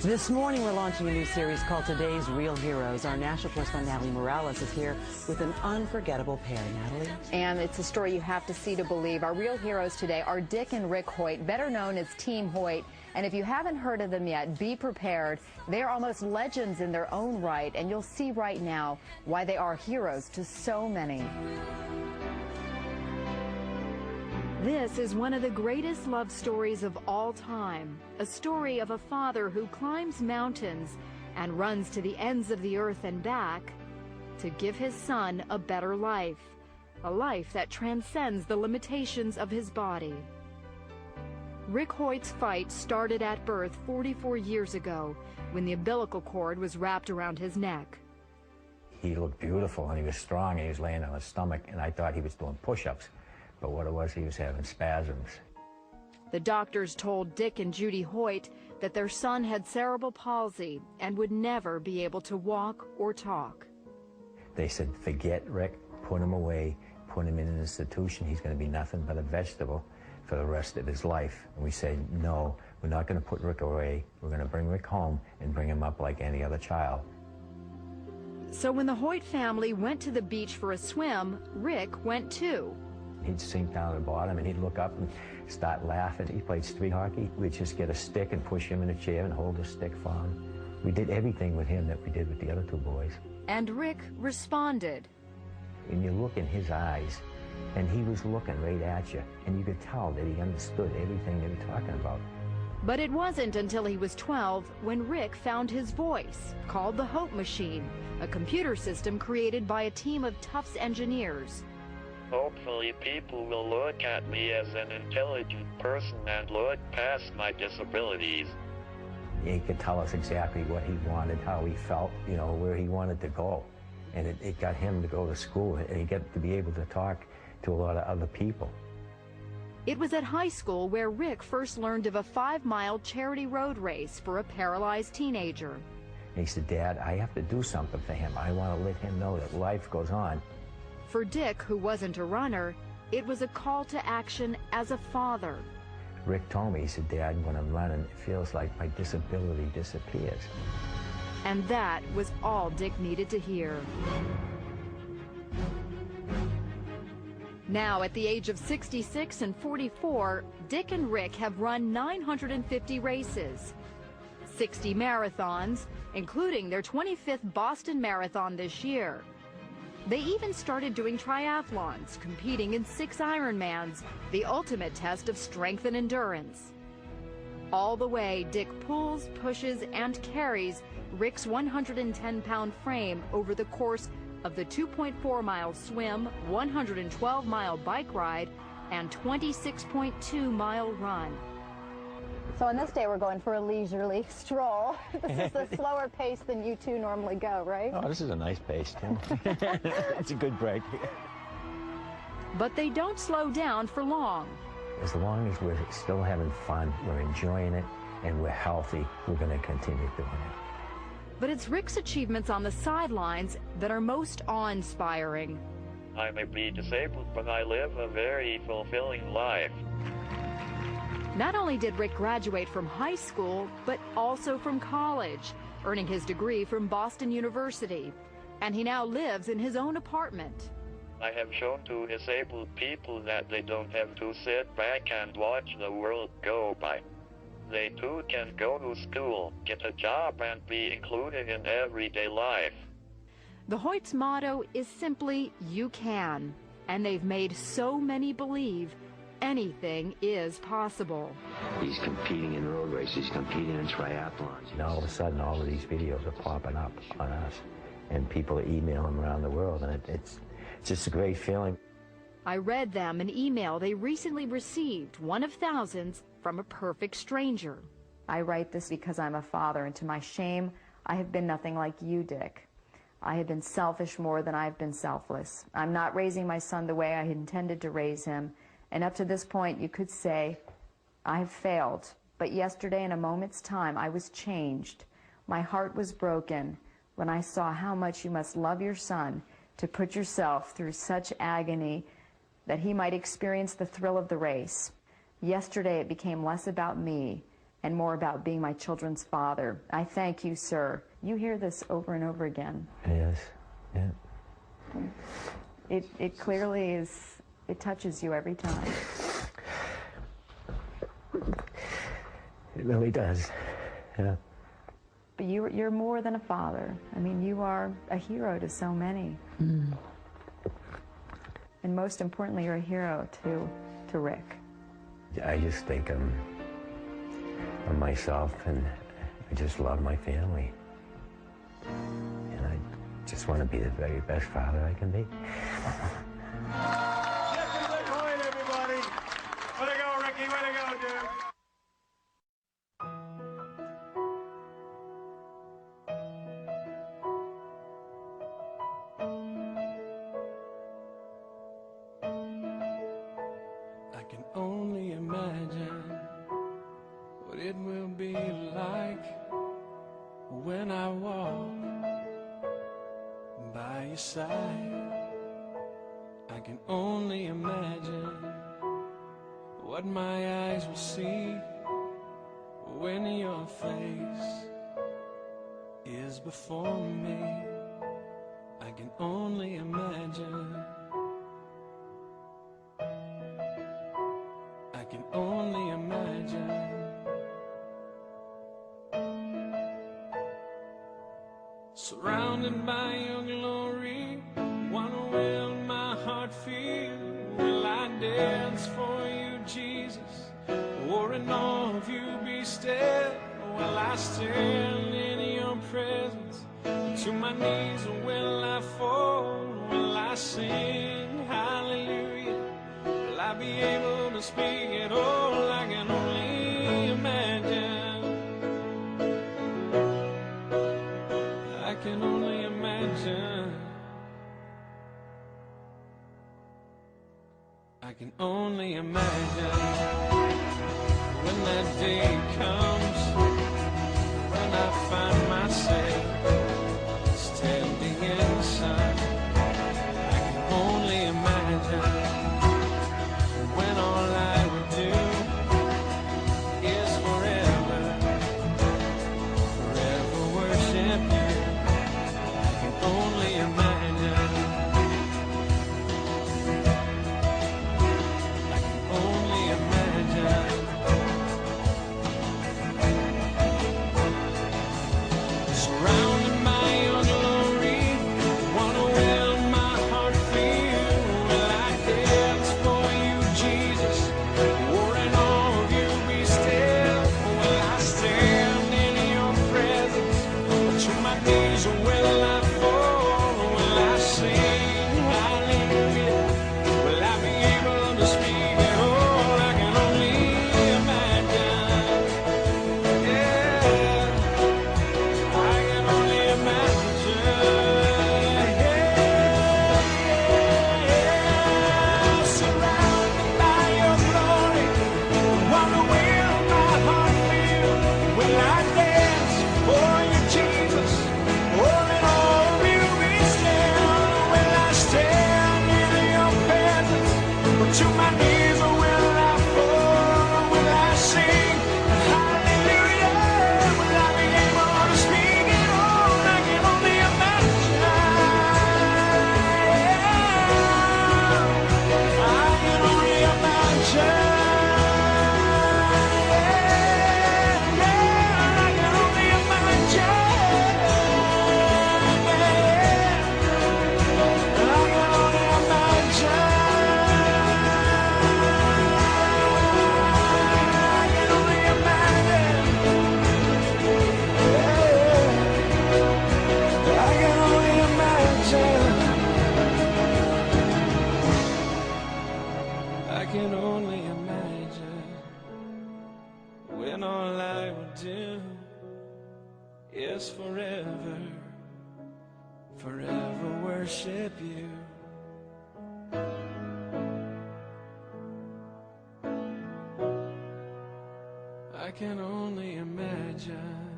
This morning we're launching a new series called Today's Real Heroes. Our national correspondent Natalie Morales is here with an unforgettable pair. Natalie? And it's a story you have to see to believe. Our real heroes today are Dick and Rick Hoyt, better known as Team Hoyt. And if you haven't heard of them yet, be prepared. They are almost legends in their own right, and you'll see right now why they are heroes to so many. This is one of the greatest love stories of all time, a story of a father who climbs mountains and runs to the ends of the earth and back to give his son a better life, a life that transcends the limitations of his body. Rick Hoyt's fight started at birth 44 years ago when the umbilical cord was wrapped around his neck. He looked beautiful and he was strong and he was laying on his stomach, and I thought he was doing push-ups. But what it was, he was having spasms. The doctors told Dick and Judy Hoyt that their son had cerebral palsy and would never be able to walk or talk. They said, forget Rick, put him away, put him in an institution. He's going to be nothing but a vegetable for the rest of his life. And we said, no, we're not going to put Rick away. We're going to bring Rick home and bring him up like any other child. So when the Hoyt family went to the beach for a swim, Rick went too. He'd sink down at the bottom and he'd look up and start laughing. He played street hockey. We'd just get a stick and push him in a chair and hold the stick for him. We did everything with him that we did with the other two boys. And Rick responded. And you look in his eyes, and he was looking right at you, and you could tell that he understood everything they were talking about. But it wasn't until he was 12 when Rick found his voice, called the Hope Machine, a computer system created by a team of Tufts engineers. Hopefully people will look at me as an intelligent person and look past my disabilities. He could tell us exactly what he wanted, how he felt, you know, where he wanted to go. And it got him to go to school, and he got to be able to talk to a lot of other people. It was at high school where Rick first learned of a 5-mile charity road race for a paralyzed teenager. And he said, Dad, I have to do something for him. I want to let him know that life goes on. For Dick, who wasn't a runner, it was a call to action as a father. Rick told me, he said, Dad, when I'm running, it feels like my disability disappears. And that was all Dick needed to hear. Now, at the age of 66 and 44, Dick and Rick have run 950 races, 60 marathons, including their 25th Boston Marathon this year. They even started doing triathlons, competing in 6 Ironmans, the ultimate test of strength and endurance. All the way, Dick pulls, pushes, and carries Rick's 110-pound frame over the course of the 2.4-mile swim, 112-mile bike ride, and 26.2-mile run. So on this day, we're going for a leisurely stroll. This is a slower pace than you two normally go, right? Oh, this is a nice pace, too. It's a good break. But they don't slow down for long. As long as we're still having fun, we're enjoying it, and we're healthy, we're going to continue doing it. But it's Rick's achievements on the sidelines that are most awe-inspiring. I may be disabled, but I live a very fulfilling life. Not only did Rick graduate from high school, but also from college, earning his degree from Boston University. And he now lives in his own apartment. I have shown to disabled people that they don't have to sit back and watch the world go by. They too can go to school, get a job, and be included in everyday life. The Hoyt's motto is simply, you can. And they've made so many believe anything is possible. He's competing in road races, he's competing in triathlons. And all of a sudden, all of these videos are popping up on us, and people are emailing around the world, and it's just a great feeling. I read them an email they recently received, one of thousands, from a perfect stranger. I write this because I'm a father, and to my shame, I have been nothing like you, Dick. I have been selfish more than I've been selfless. I'm not raising my son the way I had intended to raise him, and up to this point, you could say, I have failed. But yesterday, in a moment's time, I was changed. My heart was broken when I saw how much you must love your son to put yourself through such agony that he might experience the thrill of the race. Yesterday, it became less about me and more about being my children's father. I thank you, sir. You hear this over and over again. Yes, yeah. It clearly is, it touches you every time. It really does, yeah. But you're more than a father. I mean, you are a hero to so many. Mm. And most importantly, you're a hero to Rick. I just think of myself, and I just love my family. And I just want to be the very best father I can be. Get to the point, everybody. Way to go, Ricky. Way to go, dude. I can only imagine what it will be like when I walk by your side. I can only imagine what my eyes will see when your face is before me. I can only imagine. I can only imagine. Surrounded by your glory, wonder will my heart feel? Will I dance for you, Jesus? Or in awe of you be still? Will I stand in your presence? To my knees will I fall? Will I sing hallelujah? Will I be able to speak at all? I can only imagine. I can only imagine. I can only imagine when that day comes, when I find myself standing in the sun. I can only imagine when all I would do is forever, forever worship you. I can only imagine. I can only imagine. Surrounded by your glory, wonder will my heart feel? Will I dance for you, Jesus? Or in awe of you be still? Will I stand in your presence? To my knees will I fall? Will I sing hallelujah? Will I be able to speak at all? I can only imagine. Yeah, I can only imagine. Yeah, surrounded by your glory, wonder will my heart feel? Will I dance for you, Jesus? Or in all of you be still? Will I stand in your presence? Or to my knees will I fall? Will I sing hallelujah? Will I be able to speak at all? I can only imagine. I can only imagine. I can only imagine. I can only imagine. I can only imagine. I can only imagine. I can only imagine when all I would do is forever, forever worship you. I can only imagine.